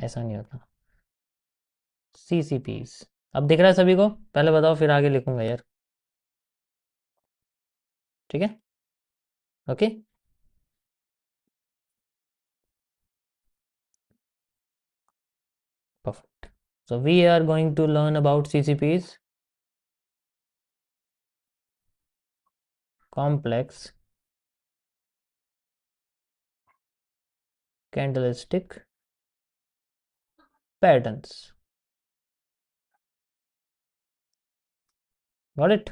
ऐसा नहीं होता। CCPs। अब दिख रहा है सभी को? पहले बताओ फिर आगे लिखूंगा यार। ठीक है। Okay. Perfect. So we are going to learn about CCPs, complex candlestick patterns. Got it?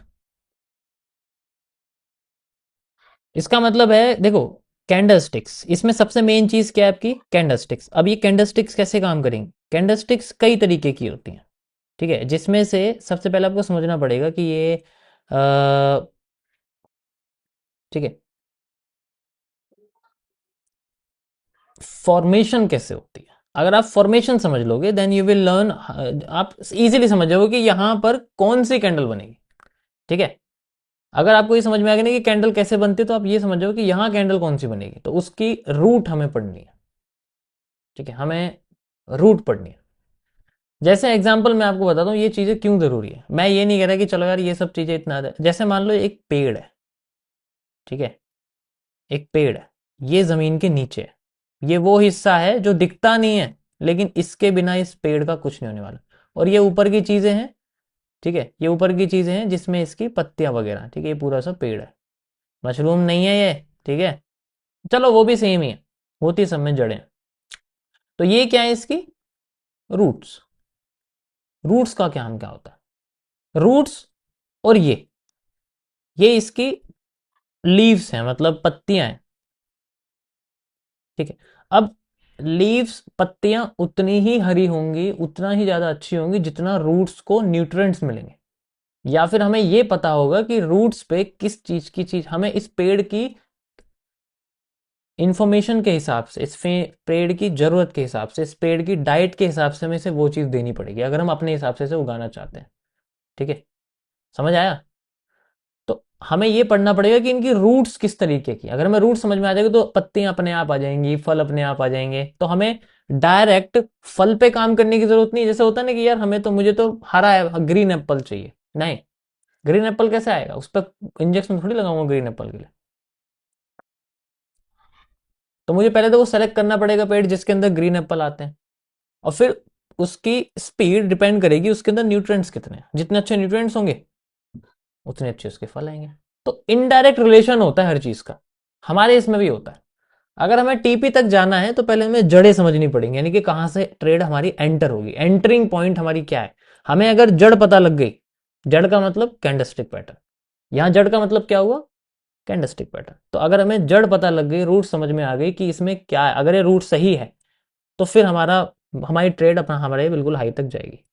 इसका मतलब है देखो, कैंडलस्टिक्स, इसमें सबसे मेन चीज क्या है आपकी? कैंडलस्टिक्स। अब ये कैंडलस्टिक्स कैसे काम करेंगे? कैंडलस्टिक्स कई तरीके की होती हैं, ठीक है, जिसमें से सबसे पहले आपको समझना पड़ेगा कि ये ठीक है, फॉर्मेशन कैसे होती है। अगर आप फॉर्मेशन समझ लोगे देन यू विल लर्न, आप इजीली समझ जाओगे कि यहां पर कौन सी कैंडल बनेगी। ठीक है। अगर आपको ये समझ में आ गया ना कि कैंडल कैसे बनती है, तो आप ये समझ जाओ कि यहां कैंडल कौन सी बनेगी, तो उसकी रूट हमें पढ़नी है। ठीक है, हमें रूट पढ़नी है। जैसे एग्जांपल मैं आपको बताता हूँ ये चीजें क्यों जरूरी है। मैं ये नहीं कह रहा कि चलो यार ये सब चीजें इतना, जैसे मान लो एक पेड़ है, ठीक है, एक पेड़ है, ये जमीन के नीचे है, ये वो हिस्सा है जो दिखता नहीं है, लेकिन इसके बिना इस पेड़ का कुछ नहीं होने वाला। और ये ऊपर की चीजें हैं, ठीक है, ये ऊपर की चीजें हैं जिसमें इसकी पत्तियां वगैरह, ठीक है, ये पूरा सा पेड़ है। मशरूम नहीं है ये, ठीक है, चलो वो भी सेम ही है, होती सब में जड़ें। तो ये क्या है इसकी? रूट्स। रूट्स का क्या हम क्या होता है? रूट्स, और ये इसकी लीव्स हैं, मतलब पत्तियां हैं। ठीक है। अब लीव्स, पत्तियां उतनी ही हरी होंगी, उतना ही ज्यादा अच्छी होंगी जितना रूट्स को न्यूट्रिएंट्स मिलेंगे। या फिर हमें यह पता होगा कि रूट्स पे किस चीज की चीज हमें इस पेड़ की इंफॉर्मेशन के हिसाब से, इस पेड़ की जरूरत के हिसाब से, इस पेड़ की डाइट के हिसाब से हमें इसे वो चीज देनी पड़ेगी अगर हम अपने हिसाब से इसे उगाना चाहते हैं। ठीक है, समझ आया? तो हमें ये पढ़ना पड़ेगा कि इनकी रूट्स किस तरीके की। अगर हमें रूट समझ में आ जाएगी तो पत्तियां अपने आप आ जाएंगी, फल अपने आप आ जाएंगे, तो हमें डायरेक्ट फल पे काम करने की जरूरत नहीं। जैसे होता है ना कि यार हमें तो, मुझे तो हरा है, ग्रीन एप्पल चाहिए, नहीं, ग्रीन एप्पल कैसे आएगा? उस पर इंजेक्शन थोड़ी लगाऊंगा ग्रीन एप्पल के लिए। तो मुझे पहले तो वो सेलेक्ट करना पड़ेगा पेड़ जिसके अंदर ग्रीन एप्पल आते हैं, और फिर उसकी स्पीड डिपेंड करेगी उसके अंदर न्यूट्रिएंट्स कितने हैं। जितने अच्छे न्यूट्रिएंट्स होंगे उतने अच्छे उसके फल आएंगे। तो इनडायरेक्ट रिलेशन होता है हर चीज का, हमारे इसमें भी होता है। अगर हमें टीपी तक जाना है तो पहले हमें जड़ें समझनी पड़ेंगी, यानी कि कहां से ट्रेड हमारी एंटर होगी, एंटरिंग पॉइंट हमारी क्या है। हमें अगर जड़ पता लग गई, जड़ का मतलब कैंडलस्टिक पैटर्न, यहां जड़ का मतलब क्या हुआ? Candlestick pattern. तो अगर हमें जड़ पता लग गई, रूट समझ में आ गई कि इसमें क्या है, अगर ये रूट सही है तो फिर हमारी ट्रेड अपना हमारे बिल्कुल हाई तक जाएगी।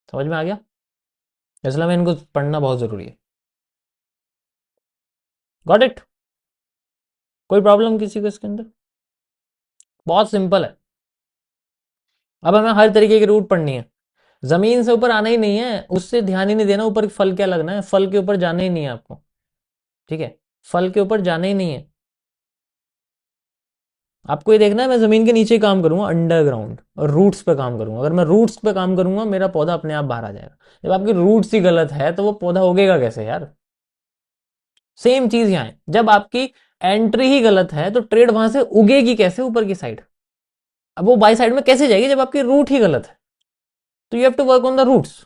समझ में आ गया? इसलिए हमें इनको पढ़ना बहुत जरूरी है। Got it? कोई प्रॉब्लम किसी को इसके अंदर? बहुत सिंपल है। अब हमें हर तरीके की रूट पढ़नी है। जमीन से ऊपर आना ही नहीं है, उससे ध्यान ही नहीं देना ऊपर फल क्या लगना है, फल के ऊपर जाना ही नहीं है आपको। ठीक है, फल के ऊपर जाना ही नहीं है। आपको ये देखना है मैं जमीन के नीचे काम करूंगा, अंडरग्राउंड, और रूट्स पे काम करूंगा। अगर मैं रूट्स पे काम करूंगा मेरा पौधा अपने आप बाहर आ जाएगा। जब आपकी रूट्स ही गलत है तो वो पौधा उगेगा कैसे यार? सेम चीज यहाँ है, जब आपकी एंट्री ही गलत है तो ट्रेड वहां से उगेगी कैसे ऊपर की साइड? अब वो बाई साइड में कैसे जाएगी जब आपकी रूट ही गलत है? तो you have to work on the roots.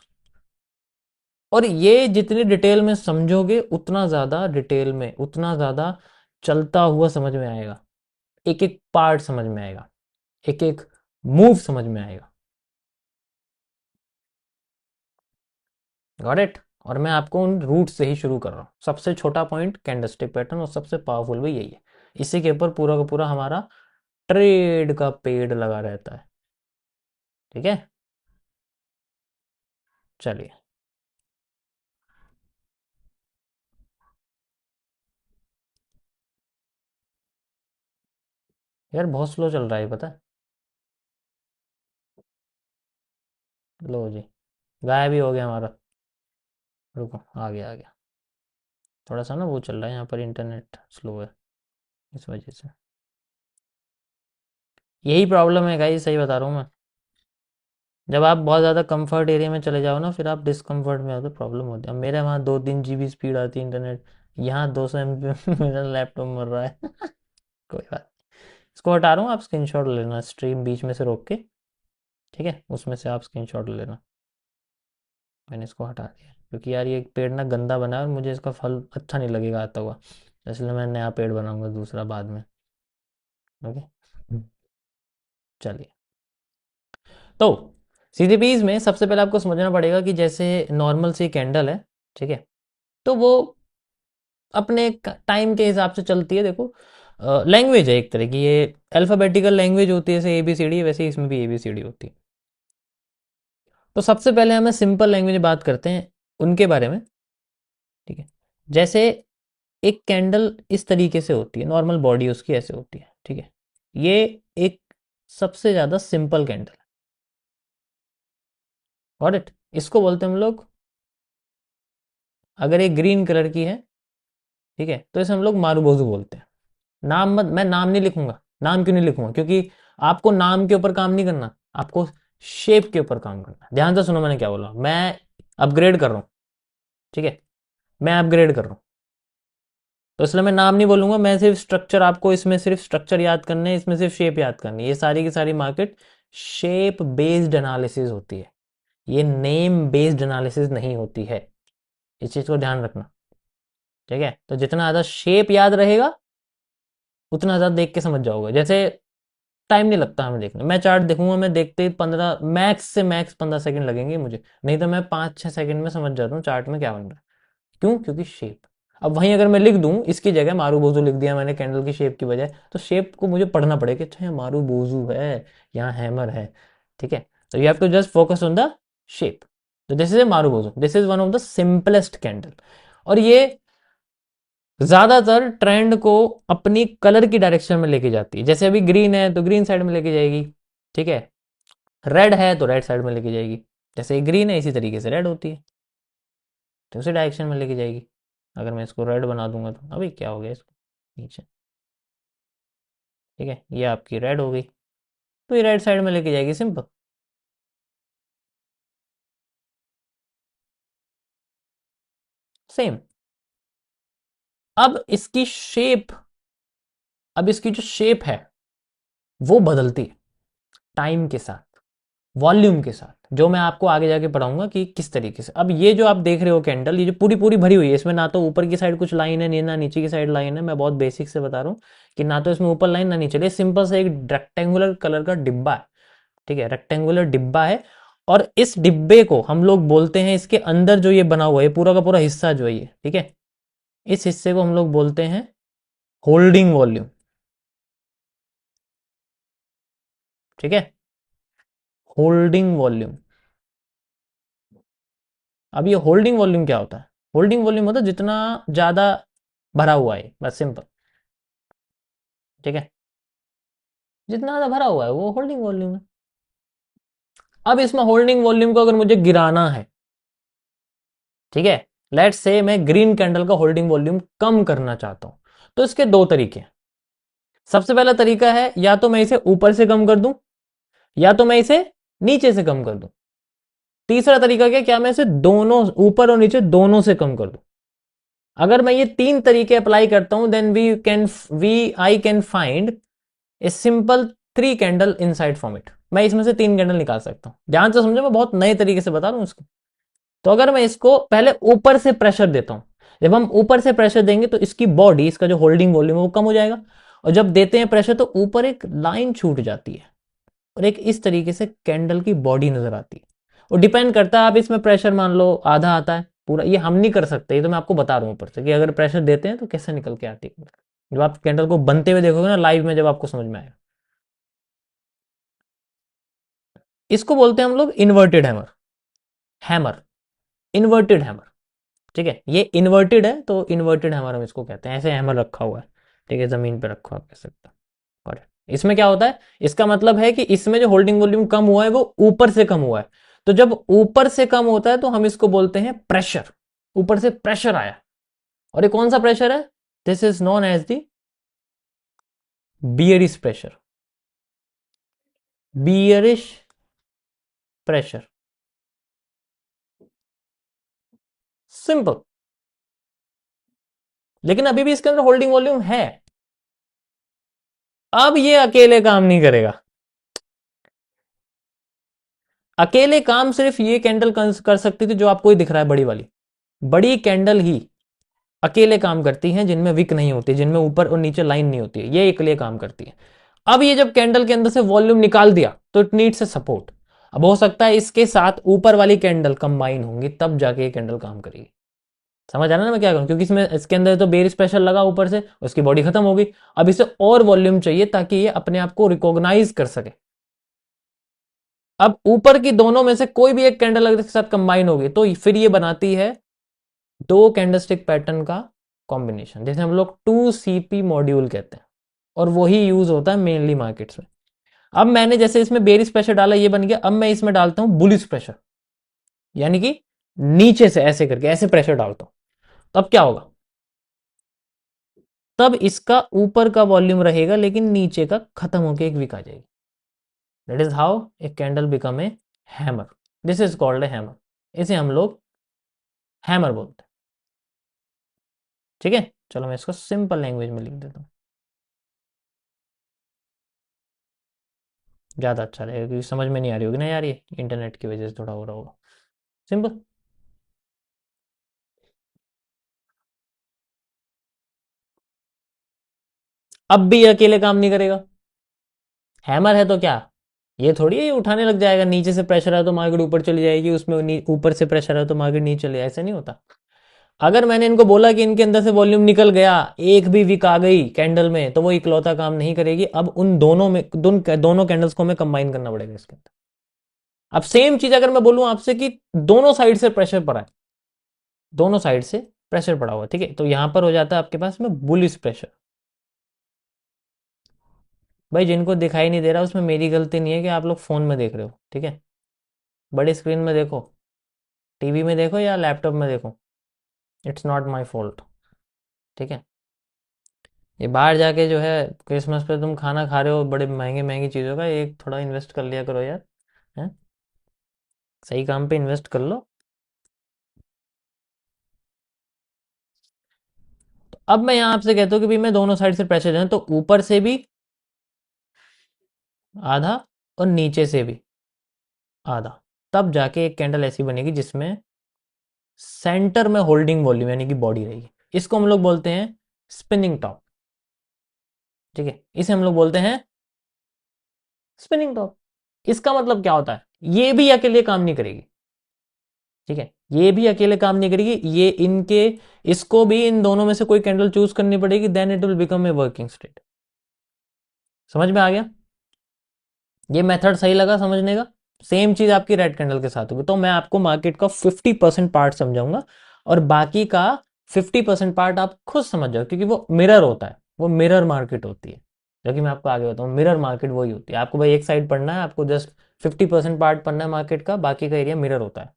और ये जितनी डिटेल में समझोगे उतना ज्यादा डिटेल में, उतना ज्यादा चलता हुआ समझ में आएगा, एक एक पार्ट समझ में आएगा, एक एक मूव समझ में आएगा। Got it? और मैं आपको उन रूट से ही शुरू कर रहा हूं। सबसे छोटा पॉइंट कैंडलस्टिक पैटर्न, और सबसे पावरफुल भी यही है। इसी के ऊपर पूरा का पूरा हमारा ट्रेड का पेड़ लगा रहता है। ठीक है, चलिए। यार बहुत स्लो चल रहा है पता है। लो जी, गायब ही हो गया हमारा। रुको, आ गया आ गया। थोड़ा सा ना वो चल रहा है यहाँ पर, इंटरनेट स्लो है इस वजह से। यही प्रॉब्लम है गाइस, सही बता रहा हूँ मैं। जब आप बहुत ज़्यादा कंफर्ट एरिया में चले जाओ ना, फिर आप डिस्कम्फर्ट में हो तो प्रॉब्लम होती है। अब मेरे वहाँ 2-3 GB स्पीड आती है इंटरनेट, यहाँ 200 MB मेरा लैपटॉप मर रहा है। कोई बात नहीं। इसको हटा रहा हूँ, आप स्क्रीनशॉट लेना स्ट्रीम बीच में से रोक के, ठीक है, उसमें से आप स्क्रीनशॉट ले लेना। मैंने इसको हटा दिया क्योंकि यार ये पेड़ ना गंदा बना है और मुझे इसका फल अच्छा नहीं लगेगा आता हुआ, इसलिए मैं नया पेड़ बनाऊंगा दूसरा बाद में। ओके, चलिए। तो सीडीपीज में सबसे पहले आपको समझना पड़ेगा कि जैसे नॉर्मल सी कैंडल है, ठीक है, तो वो अपने टाइम के हिसाब से चलती है। देखो, लैंग्वेज है एक तरह की, ये अल्फ़ाबेटिकल लैंग्वेज होती है, जैसे ABCD, वैसे इसमें भी ABCD होती है। तो सबसे पहले हमें सिंपल लैंग्वेज में बात करते हैं उनके बारे में, ठीक है। जैसे एक कैंडल इस तरीके से होती है, नॉर्मल बॉडी उसकी ऐसे होती है, ठीक है। ये एक सबसे ज़्यादा सिंपल कैंडल है, गॉट इट। इसको बोलते हैं हम लोग, अगर ये ग्रीन कलर की है, ठीक है, तो इसे हम लोग मारुबोजू बोलते हैं। नाम मत, मैं नाम नहीं लिखूंगा। नाम क्यों नहीं लिखूंगा? क्योंकि आपको नाम के ऊपर काम नहीं करना, आपको शेप के ऊपर काम करना। ध्यान से सुनो मैंने क्या बोला, मैं अपग्रेड कर रहा हूँ, ठीक है, मैं अपग्रेड कर रहा हूँ, तो इसलिए मैं नाम नहीं बोलूंगा। मैं सिर्फ स्ट्रक्चर, आपको इसमें सिर्फ स्ट्रक्चर याद करने हैं, इसमें सिर्फ शेप याद करनी है। ये सारी की सारी मार्केट शेप बेस्ड एनालिसिस होती है, ये नेम बेस्ड एनालिसिस नहीं होती है। इस चीज को ध्यान रखना, ठीक है। तो जितना ज्यादा शेप याद रहेगा उतना ज्यादा देख के समझ जाओगे। जैसे टाइम नहीं लगता हमें देखने, मैं चार्ट देखूंगा, मैं देखते ही 15, मैक्स से मैक्स 15 सेकंड लगेंगे मुझे, नहीं तो मैं 5-6 सेकंड में समझ जाता हूँ चार्ट में क्या बन रहा है। क्यों? क्योंकि शेप। अब वहीं अगर मैं लिख दूं, इसकी जगह मारू बोजू लिख दिया मैंने कैंडल की शेप की बजाय, तो शेप को मुझे पढ़ना पड़ेगा कि अच्छा यहाँ मारू बोजू है, यहाँ हैमर है, ठीक है। तो you have to just focus on the shape. तो this is a marubozu, this is one of the simplest candle. और ये ज्यादातर ट्रेंड को अपनी कलर की डायरेक्शन में लेके जाती है। जैसे अभी ग्रीन है तो ग्रीन साइड में लेके जाएगी, ठीक है। रेड है तो रेड साइड में लेके जाएगी। जैसे ग्रीन है इसी तरीके से रेड होती है, तो उसी डायरेक्शन में लेके जाएगी। अगर मैं इसको रेड बना दूंगा तो अभी क्या हो गया इसको नीचे, ठीक है, ये आपकी रेड हो गई, तो ये रेड साइड में लेके जाएगी, सिंपल। सेम। अब इसकी शेप, अब इसकी जो शेप है वो बदलती है टाइम के साथ, वॉल्यूम के साथ, जो मैं आपको आगे जाके पढ़ाऊंगा कि किस तरीके से। अब ये जो आप देख रहे हो कैंडल, ये जो पूरी पूरी भरी हुई है, इसमें ना तो ऊपर की साइड कुछ लाइन है ना नीचे की साइड लाइन है। मैं बहुत बेसिक से बता रहा हूँ कि ना तो इसमें ऊपर लाइन ना नीचे, सिंपल से एक रेक्टेंगुलर कलर का डिब्बा है, ठीक है, रेक्टेंगुलर डिब्बा है। और इस डिब्बे को हम लोग बोलते हैं, इसके अंदर जो ये बना हुआ है पूरा का पूरा हिस्सा जो है ये, ठीक है, इस हिस्से को हम लोग बोलते हैं होल्डिंग वॉल्यूम, ठीक है, होल्डिंग वॉल्यूम। अब ये होल्डिंग वॉल्यूम क्या होता है? होल्डिंग वॉल्यूम होता है जितना ज्यादा भरा हुआ है, बस सिंपल, ठीक है, जितना ज्यादा भरा हुआ है वो होल्डिंग वॉल्यूम है। अब इसमें होल्डिंग वॉल्यूम को अगर मुझे गिराना है, ठीक है, लेट्स से मैं ग्रीन कैंडल का होल्डिंग वॉल्यूम कम करना चाहता हूं, तो इसके दो तरीके हैं। सबसे पहला तरीका है, या तो मैं इसे ऊपर से कम कर दूं, या तो मैं इसे नीचे से कम कर दूं। तीसरा तरीका क्या, क्या मैं इसे दोनों ऊपर और नीचे दोनों से कम कर दूं। अगर मैं ये तीन तरीके अप्लाई करता हूं, then we I can find a simple 3 candle inside from it. मैं इसमें से 3 कैंडल निकाल सकता हूं। ध्यान से समझो, मैं बहुत नए तरीके से बता रहा हूं इसको। तो अगर मैं इसको पहले ऊपर से प्रेशर देता हूं, जब हम ऊपर से प्रेशर देंगे तो इसकी बॉडी, इसका जो होल्डिंग वॉल्यूम है वो कम हो जाएगा। और जब देते हैं प्रेशर तो ऊपर एक लाइन छूट जाती है और एक इस तरीके से कैंडल की बॉडी नजर आती है। और डिपेंड करता है, आप इसमें प्रेशर मान लो आधा आता है, पूरा ये हम नहीं कर सकते, ये तो मैं आपको बता रहा हूं ऊपर से कि अगर प्रेशर देते हैं तो कैसे निकल के आती है। जब आप कैंडल को बनते हुए देखोगे ना लाइव में, जब आपको समझ में आएगा। इसको बोलते हैं हम लोग inverted hammer, hammer, inverted hammer, ठीक है। ये इन्वर्टेड है तो इन्वर्टेड हैमर हम इसको कहते हैं। ऐसे हैमर रखा हुआ है, ठीक है, जमीन पे रखा हुआ कह सकते हैं। और इसमें क्या होता है, इसका मतलब है कि इसमें जो होल्डिंग वॉल्यूम कम हुआ है वो ऊपर से कम हुआ है। तो जब ऊपर से कम होता है तो हम इसको बोलते हैं प्रेशर, ऊपर से प्रेशर आया। और ये कौन सा प्रेशर है? This is known as the bearish pressure, bearish pressure, simple. लेकिन अभी भी इसके अंदर होल्डिंग वॉल्यूम है। अब ये अकेले काम नहीं करेगा। अकेले काम सिर्फ ये कैंडल कर सकती थी जो आपको ही दिख रहा है, बड़ी वाली। बड़ी कैंडल ही अकेले काम करती हैं जिनमें विक नहीं होती, जिनमें ऊपर और नीचे लाइन नहीं होती है, ये अकेले काम करती है। अब ये जब कैंडल के अंदर से वॉल्यूम निकाल दिया तो इट नीड्स ए सपोर्ट। अब हो सकता है इसके साथ ऊपर वाली कैंडल कंबाइन होंगी, तब जाके ये कैंडल काम करेगी। समझ आ रहा है ना मैं क्या करूं, क्योंकि इसमें इसके अंदर तो बेरिश प्रेशर लगा ऊपर से, उसकी बॉडी खत्म होगी। अब इसे और वॉल्यूम चाहिए ताकि ये अपने आप को रिकॉग्नाइज कर सके। अब ऊपर की दोनों में से कोई भी एक कैंडल अगर इसके साथ कंबाइन होगी तो फिर ये बनाती है दो कैंडलस्टिक पैटर्न का कॉम्बिनेशन, जैसे हम लोग 2CP मॉड्यूल कहते हैं, और वही यूज होता है मेनली मार्केट्स में। अब मैंने जैसे इसमें बेरिश प्रेशर डाला, ये बन गया। अब मैं इसमें डालता हूं बुलिश प्रेशर, यानी कि नीचे से ऐसे करके ऐसे प्रेशर डालता हूं। तब क्या होगा, तब इसका ऊपर का वॉल्यूम रहेगा लेकिन नीचे का खत्म होकर एक वीक आ जाएगी। That is how a candle become a hammer. This is called a hammer. इसे हम लोग हैमर बोलते हैं। ठीक है, चलो मैं इसको सिंपल लैंग्वेज में लिख देता हूं, ज्यादा अच्छा रहेगा, क्योंकि समझ में नहीं आ रही होगी ना यार, ये इंटरनेट की वजह से थोड़ा हो रहा होगा। सिंपल। अब भी ये अकेले काम नहीं करेगा। हैमर है तो क्या, ये थोड़ी है ये उठाने लग जाएगा। नीचे से प्रेशर है तो मार्केट ऊपर चली जाएगी, उसमें ऊपर से प्रेशर है तो मार्केट नीचे चले, ऐसा नहीं होता। अगर मैंने इनको बोला कि इनके अंदर से वॉल्यूम निकल गया, एक भी वीक आ गई कैंडल में, तो वो इकलौता काम नहीं करेगी। अब उन दोनों में दोनों कैंडल्स को हमें कंबाइन करना पड़ेगा इसके अंदर। अब सेम चीज अगर मैं बोलूं आपसे कि दोनों साइड से प्रेशर पड़ा है, दोनों साइड से प्रेशर पड़ा हुआ, ठीक है, तो यहां पर हो जाता है आपके पास में बुलिश प्रेशर। भाई जिनको दिखाई नहीं दे रहा उसमें मेरी गलती नहीं है कि आप लोग फोन में देख रहे हो, ठीक है। बड़ी स्क्रीन में देखो, टीवी में देखो या लैपटॉप में देखो, इट्स नॉट माई फॉल्ट। ठीक है, ये बाहर जाके जो है क्रिसमस पे तुम खाना खा रहे हो बड़े महंगे महंगी चीज़ों का, एक थोड़ा इन्वेस्ट कर लिया करो यार। हैं, सही काम पे इन्वेस्ट कर लो। तो अब मैं यहाँ आपसे कहता हूँ कि भाई मैं दोनों साइड से प्रेशर देना, तो ऊपर से भी आधा और नीचे से भी आधा, तब जाके एक कैंडल ऐसी बनेगी जिसमें सेंटर में होल्डिंग वॉल्यूम यानी कि बॉडी रहेगी। इसको हम लोग बोलते हैं स्पिनिंग टॉप। ठीक है, इसे हम लोग बोलते हैं स्पिनिंग टॉप। इसका मतलब क्या होता है, ये भी अकेले काम नहीं करेगी। ठीक है, ये भी अकेले काम नहीं करेगी, ये इनके इसको भी इन दोनों में से कोई कैंडल चूज करनी पड़ेगी, then it will become a working state. समझ में आ गया, ये मेथड सही लगा समझने का। सेम चीज आपकी रेड कैंडल के साथ होगी। तो मैं आपको मार्केट का 50% पार्ट समझाऊंगा, और बाकी का 50% पार्ट आप खुद समझ जाओ, क्योंकि वो मिरर होता है, वो मिरर मार्केट होती है। जो कि मैं आपको आगे बताऊँ, मिरर मार्केट वही होती है। आपको भाई एक साइड पढ़ना है, आपको जस्ट 50% पार्ट पढ़ना है मार्केट का, बाकी का एरिया मिरर होता है।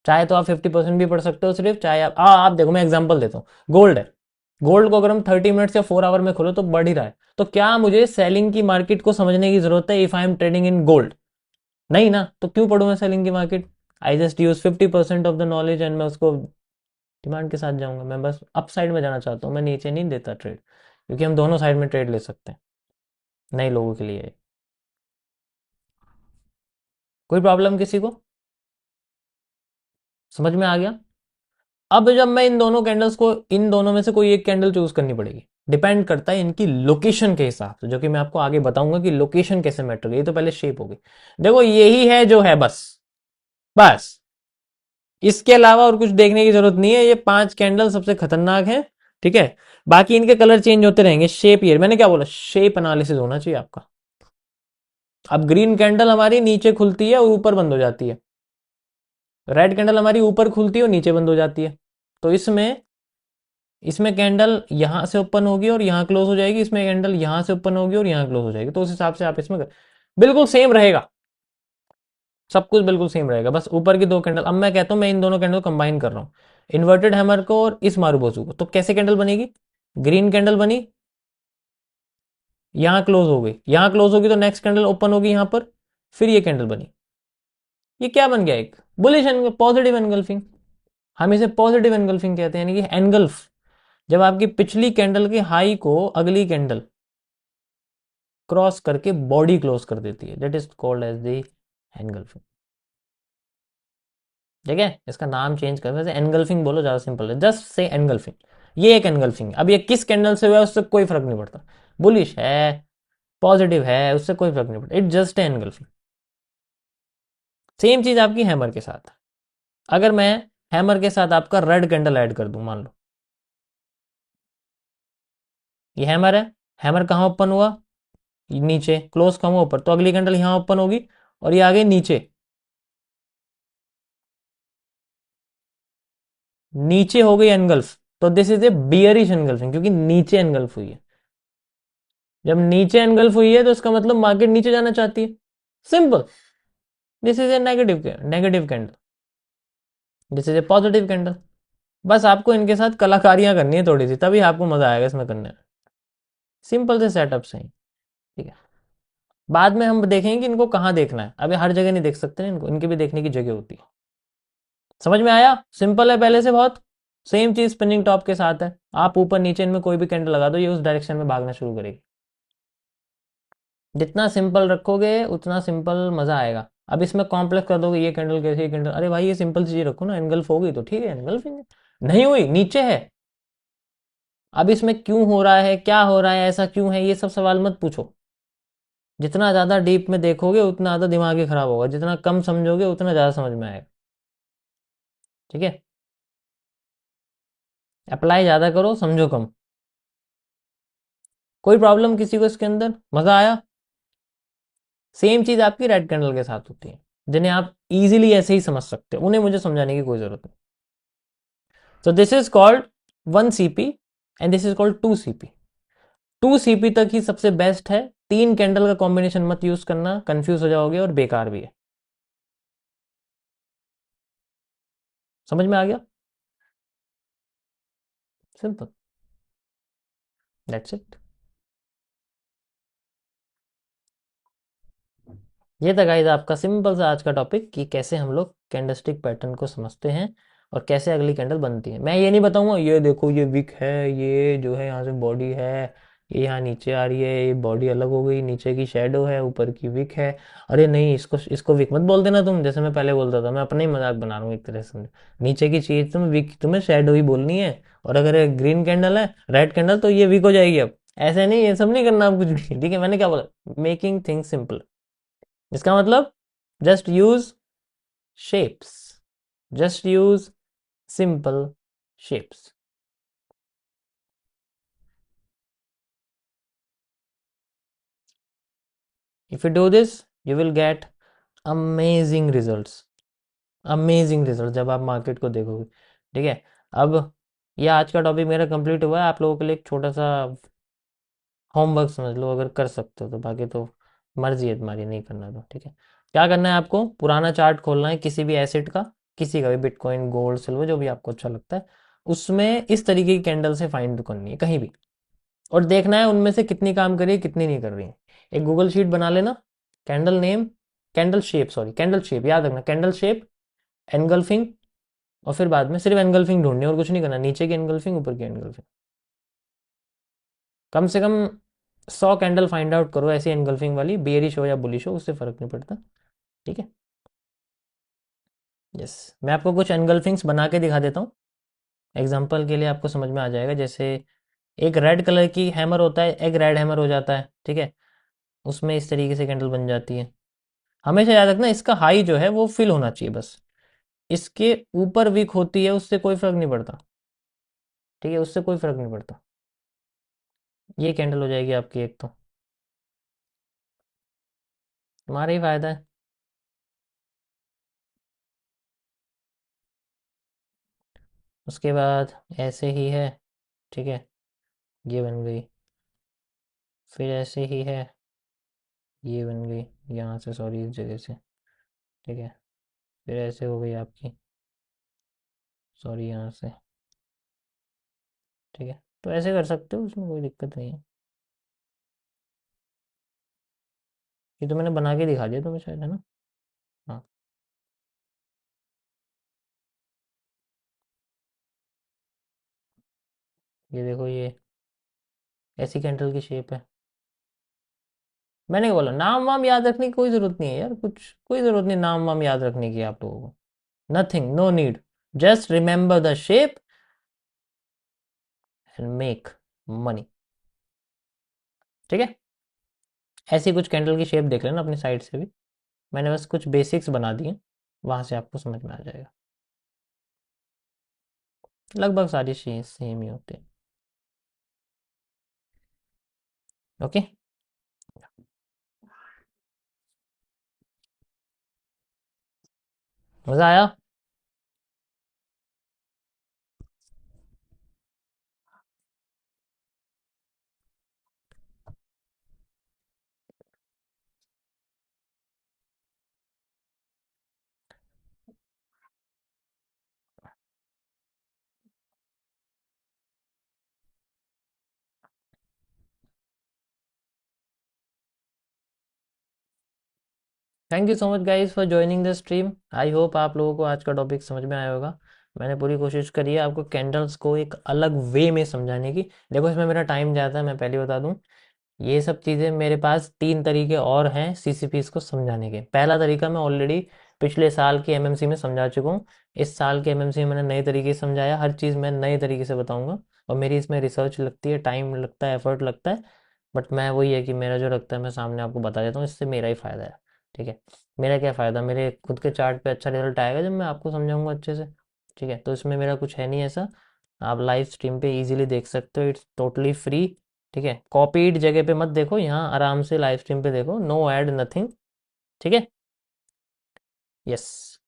चाहे तो आप 50% भी पढ़ सकते हो सिर्फ, चाहे आप देखो मैं एग्जांपल देता हूँ। गोल्ड है, गोल्ड को अगर हम 30 मिनट्स या 4 आवर में खोलो तो बढ़ ही रहा है। तो क्या मुझे सेलिंग की मार्केट को समझने की जरूरत है if I am trading in gold? नहीं ना, तो क्यों पढ़ू मैं सेलिंग की market? I just use 50% of the knowledge and मैं उसको डिमांड के साथ जाऊंगा। मैं बस अप साइड में जाना चाहता हूँ, मैं नीचे नहीं देता ट्रेड, क्योंकि हम दोनों साइड में ट्रेड ले सकते हैं नए लोगों के लिए। कोई प्रॉब्लम किसी को, समझ में आ गया? अब जब मैं इन दोनों कैंडल्स को, इन दोनों में से कोई एक कैंडल चूज करनी पड़ेगी, डिपेंड करता है इनकी लोकेशन के हिसाब से, जो कि मैं आपको आगे बताऊंगा कि लोकेशन कैसे मैटर करेगी। तो पहले शेप होगी, देखो यही है जो है, बस बस इसके अलावा और कुछ देखने की जरूरत नहीं है। ये 5 कैंडल सबसे खतरनाक है, ठीक है। बाकी इनके कलर चेंज होते रहेंगे। शेप, ये मैंने क्या बोला, शेप एनालिसिस होना चाहिए आपका। अब ग्रीन कैंडल हमारी नीचे खुलती है और ऊपर बंद हो जाती है, रेड कैंडल हमारी ऊपर खुलती है और नीचे बंद हो जाती है। तो इसमें इसमें कैंडल यहां से ओपन होगी और यहां क्लोज हो जाएगी, इसमें कैंडल यहां से ओपन होगी और यहां क्लोज हो जाएगी। तो उस हिसाब से आप इसमें बिल्कुल सेम रहेगा, सब कुछ बिल्कुल सेम रहेगा, बस ऊपर की 2 कैंडल। अब मैं कहता हूं मैं इन दोनों कैंडल को कंबाइन कर रहा हूं, इन्वर्टेड हैमर को और इस मारूबोजू को। तो कैसे कैंडल बनेगी, ग्रीन कैंडल बनी, यहां क्लोज हो गई, यहां क्लोज होगी तो नेक्स्ट कैंडल ओपन होगी यहां पर, फिर ये कैंडल बनी, ये क्या बन गया, एक बुलिश पॉजिटिव एनगल्फिंग। हम इसे पॉजिटिव एनगल्फिंग कहते हैं, यानी कि एनगल्फ, जब आपकी पिछली कैंडल के हाई को अगली कैंडल क्रॉस करके बॉडी क्लोज कर देती है, that is called as the engulfing. ठीक है, इसका नाम चेंज कर, वैसे एनगल्फिंग बोलो, ज्यादा सिंपल है, जस्ट से एनगल्फिंग। ये एक एनगल्फिंग, अब ये किस कैंडल से हुआ है उससे कोई फर्क नहीं पड़ता, बुलिश है पॉजिटिव है उससे कोई फर्क नहीं पड़ता, इट जस्ट एनगल्फिंग। सेम चीज आपकी हैमर के साथ, अगर मैं हैमर के साथ आपका रेड कैंडल ऐड कर दूं, मान लो ये हैमर है, हैमर कहाँ ओपन हुआ, नीचे, क्लोज कहाँ हुआ, ऊपर, तो अगली कैंडल यहां ओपन होगी और ये आ गई नीचे, नीचे हो गई एनगल्फ, तो this is A bearish engulfing, क्योंकि नीचे एनगल्फ हुई है। जब नीचे एनगल्फ हुई है तो इसका मतलब मार्केट नीचे जाना चाहती है, simple. This is A negative candle, this is A positive candle. बस आपको इनके साथ कलाकारियां करनी है थोड़ी सी, तभी आपको मजा आएगा इसमें करने में। सिंपल से सेटअप से ही, ठीक है। बाद में हम देखेंगे कि इनको कहाँ देखना है, अभी हर जगह नहीं देख सकते ना इनको, इनकी भी देखने की जगह होती है। समझ में आया, सिंपल है पहले से बहुत। सेम चीज स्पिनिंग टॉप के साथ है, आप ऊपर नीचे इनमें कोई भी कैंडल लगा दो, ये उस डायरेक्शन में भागना शुरू करेगी। जितना सिंपल रखोगे उतना सिंपल मजा आएगा। अब इसमें कॉम्प्लेक्स कर दोगे, ये कैंडल कैसे, ये कैंडल, अरे भाई ये सिंपल चीज रखो ना, एनगल्फ हो गई तो ठीक है, एनगल्फ नहीं हुई नीचे है, अब इसमें क्यों हो रहा है, क्या हो रहा है, ऐसा क्यों है, ये सब सवाल मत पूछो। जितना ज्यादा डीप में देखोगे उतना ज्यादा दिमाग ही खराब होगा, जितना कम समझोगे उतना ज्यादा समझ में आएगा। ठीक है, अप्लाई ज्यादा करो, समझो कम। कोई प्रॉब्लम किसी को इसके अंदर, मजा आया। सेम चीज आपकी रेड कैंडल के साथ होती है, जिन्हें आप इजीली ऐसे ही समझ सकते हो, उन्हें मुझे समझाने की कोई जरूरत नहीं। तो this is called 1 CP and this is called 2 CP। 2 CP तक ही सबसे बेस्ट है, 3 कैंडल का कॉम्बिनेशन मत यूज करना, कंफ्यूज हो जाओगे और बेकार भी है। समझ में आ गया, सिंपल, दैट्स इट। ये था गाइस आपका सिंपल सा आज का टॉपिक, कि कैसे हम लोग कैंडलस्टिक पैटर्न को समझते हैं और कैसे अगली कैंडल बनती है। मैं ये नहीं बताऊंगा ये देखो ये विक है, ये जो है यहाँ से बॉडी है, ये यहाँ नीचे आ रही है, ये बॉडी अलग हो गई, नीचे की शेडो है, ऊपर की विक है। अरे नहीं, इसको इसको विक मत बोल देना तुम, जैसे मैं पहले बोलता था, मैं अपना ही मजाक बना रहा हूँ एक तरह से। नीचे की चीज तुम विक, तुम्हें शेडो ही बोलनी है, और अगर ग्रीन कैंडल है, रेड कैंडल, तो ये वीक हो जाएगी। अब ऐसे नहीं, ये सब नहीं करना आप कुछ भी, ठीक है। मैंने क्या बोला, मेकिंग थिंग्स सिंपल, इसका मतलब just use shapes, just use simple shapes. If you do this you will get amazing results, amazing result जब आप मार्केट को देखोगे। ठीक है, अब ये आज का टॉपिक मेरा कंप्लीट हुआ है, आप लोगों के लिए एक छोटा सा होमवर्क समझ लो, अगर कर सकते हो तो, बाकी तो मर्जी है तुम्हारी, नहीं करना तो ठीक है। क्या करना है आपको, पुराना चार्ट खोलना है किसी भी एसेट का, किसी का भी, बिटकॉइन, गोल्ड, सिल्वर, जो भी आपको अच्छा लगता है, उसमें इस तरीके की कैंडल से फाइंड करनी है कहीं भी, और देखना है उनमें से कितनी काम कर रही है कितनी नहीं कर रही है। एक गूगल शीट बना लेना, candle name, candle shape, sorry candle shape याद रखना, कैंडल शेप, एनगल्फिंग, और फिर बाद में सिर्फ एनगल्फिंग ढूंढनी है और कुछ नहीं करना, नीचे की एनगल्फिंग, ऊपर की एनगल्फिंग। कम से कम 100 कैंडल फाइंड आउट करो ऐसी एनगल्फिंग वाली, बेयरिश हो या बुलिश हो, उससे फर्क नहीं पड़ता। ठीक है, यस। मैं आपको कुछ एनगल्फिंग्स बना के दिखा देता हूँ, एग्जाम्पल के लिए आपको समझ में आ जाएगा। जैसे एक रेड कलर की हैमर होता है, एक रेड हैमर हो जाता है, ठीक है, उसमें इस तरीके से कैंडल बन जाती है। हमेशा याद रखना, इसका हाई जो है वो फिल होना चाहिए बस, इसके ऊपर वीक होती है उससे कोई फर्क नहीं पड़ता, ठीक है, उससे कोई फर्क नहीं पड़ता। ये कैंडल हो जाएगी आपकी एक, तो तुम्हारा ही फायदा है। उसके बाद ऐसे ही है, ठीक है, ये बन गई, फिर ऐसे ही है, ये बन गई, यहाँ से, सॉरी इस जगह से, ठीक है, फिर ऐसे हो गई आपकी, सॉरी यहाँ से, ठीक है। तो ऐसे कर सकते हो, उसमें कोई दिक्कत नहीं है। ये तो मैंने बना के दिखा दिया तुम्हें शायद, है ना? हाँ, ये देखो, ये ऐसी कैंडल की शेप है। मैंने क्या बोला, नाम वाम याद रखने की कोई ज़रूरत नहीं है यार, कुछ कोई ज़रूरत नहीं नाम वाम याद रखने की आप लोगों को। Nothing, no need. Just remember the shape and make money. ठीक है? ऐसी कुछ कैंडल की शेप देख लेना अपनी साइड से भी। मैंने बस कुछ बेसिक्स बना दिए, वहां से आपको समझ में आ जाएगा। लगभग सारी चीज़ सेम ही होती है। ओके। मज़ा आया? Thank you so much guys for joining the stream. I hope आप लोगों को आज का टॉपिक समझ में आया होगा। मैंने पूरी कोशिश करी है आपको कैंडल्स को एक अलग वे में समझाने की। देखो, इसमें मेरा टाइम जाता है, मैं पहले बता दूं। ये सब चीज़ें मेरे पास 3 तरीके और हैं सीसीपीज़ को समझाने के। पहला तरीका मैं ऑलरेडी पिछले साल की एमएमसी में समझा चुका हूँ। इस साल के एमएमसी में मैंने नए तरीके से समझाया, हर चीज़ मैं नए तरीके से बताऊँगा। और मेरी इसमें रिसर्च लगती है, टाइम लगता है, एफर्ट लगता है। बट मैं वही है कि मेरा जो लगता है मैं सामने आपको बता देता हूँ, इससे मेरा ही फ़ायदा है। ठीक है? मेरा क्या फ़ायदा, मेरे खुद के चार्ट पे अच्छा रिजल्ट आएगा जब मैं आपको समझाऊंगा अच्छे से। ठीक है? तो इसमें मेरा कुछ है नहीं ऐसा। आप लाइव स्ट्रीम पे इजीली देख सकते हो, इट्स टोटली फ्री। ठीक है? कॉपीड जगह पे मत देखो, यहाँ आराम से लाइव स्ट्रीम पे देखो, नो ऐड नथिंग। ठीक है? यस।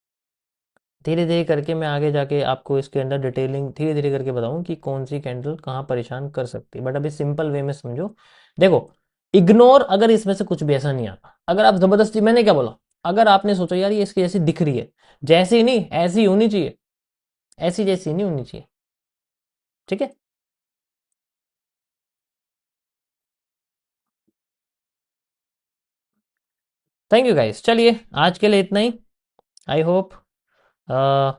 धीरे धीरे करके मैं आगे जाके आपको इसके अंदर डिटेलिंग धीरे धीरे करके बताऊं कि कौन सी कैंडल कहाँ परेशान कर सकती है, बट अभी सिंपल वे में समझो। देखो, इग्नोर अगर इसमें से कुछ भी ऐसा नहीं आता, अगर आप जबरदस्ती, मैंने क्या बोला, अगर आपने सोचा यार ये इसकी जैसी दिख रही है, जैसी नहीं ऐसी होनी चाहिए, ऐसी जैसी नहीं होनी चाहिए। ठीक है? थैंक यू गाइस, चलिए आज के लिए इतना ही। I hope